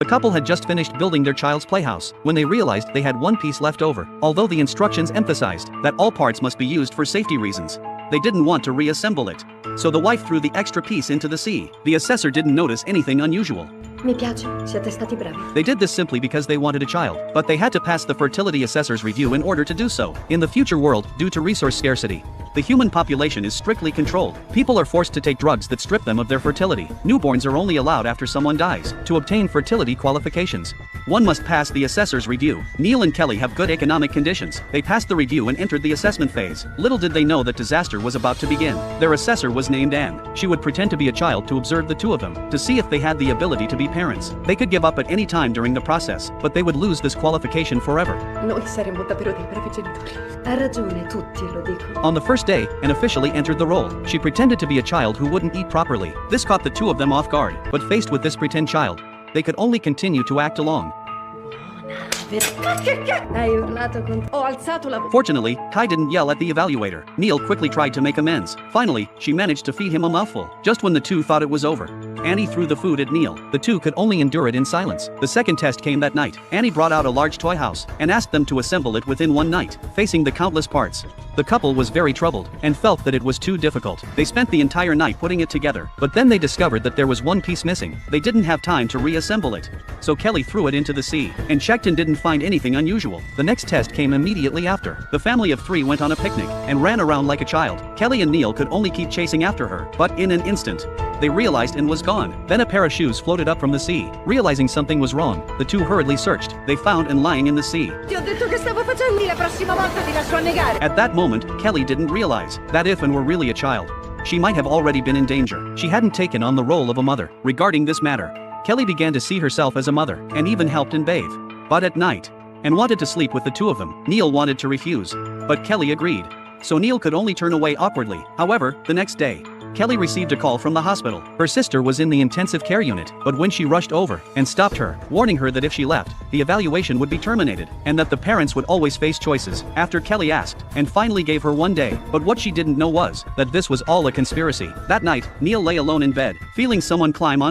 couple had just finished building their child's playhouse when they realized they had one piece left over, although the instructions emphasized that all parts must be used for safety reasons. They didn't want to reassemble it. So the wife threw the extra piece into the sea. The assessor didn't notice anything unusual. Mi piace, siete stati bravi. They did this simply because they wanted a child, but they had to pass the fertility assessor's review in order to do so. In the future world, due to resource scarcity, the human population is strictly controlled. People are forced to take drugs that strip them of their fertility. Newborns are only allowed after someone dies. To obtain fertility qualifications, one must pass the assessor's review. Neil and Kelly have good economic conditions. They passed the review and entered the assessment phase. Little did they know that disaster was about to begin. Their assessor was named Anne. She would pretend to be a child to observe the two of them, to see if they had the ability to be parents. They could give up at any time during the process, but they would lose this qualification forever. Noi saremmo davvero dei bravi genitori. Ha ragione, tutti lo dicono. On the first day, Anne officially entered the role. She pretended to be a child who wouldn't eat properly. This caught the two of them off guard, but faced with this pretend child, they could only continue to act along. Hai urlato con... Ho alzato la voce. Fortunately, Kai didn't yell at the evaluator. Neil quickly tried to make amends. Finally, she managed to feed him a mouthful. Just when the two thought it was over, Annie threw the food at Neil. The two could only endure it in silence. The second test came that night. Annie brought out a large toy house and asked them to assemble it within one night, facing the countless parts. The couple was very troubled and felt that it was too difficult. They spent the entire night putting it together, but then they discovered that there was one piece missing. They didn't have time to reassemble it. So Kelly threw it into the sea and checked and didn't find anything unusual. The next test came immediately after. The family of three went on a picnic and ran around like a child. Kelly and Neil could only keep chasing after her, but in an instant, they realized Anne was gone. Then a pair of shoes floated up from the sea. Realizing something was wrong, the two hurriedly searched. They found Anne lying in the sea. Ti ho detto che stavo facendo. La prossima volta ti lascio annegare. At that moment, Kelly didn't realize that if Anne were really a child, she might have already been in danger. She hadn't taken on the role of a mother. Regarding this matter, Kelly began to see herself as a mother and even helped Anne bathe. But at night, Anne wanted to sleep with the two of them. Neil wanted to refuse, but Kelly agreed. So Neil could only turn away awkwardly. However, the next day, Kelly received a call from the hospital. Her sister was in the intensive care unit, but when she rushed over and stopped her, warning her that if she left, the evaluation would be terminated, and that the parents would always face choices. After Kelly asked, and finally gave her one day, but what she didn't know was that this was all a conspiracy. That night, Neil lay alone in bed, feeling someone climb on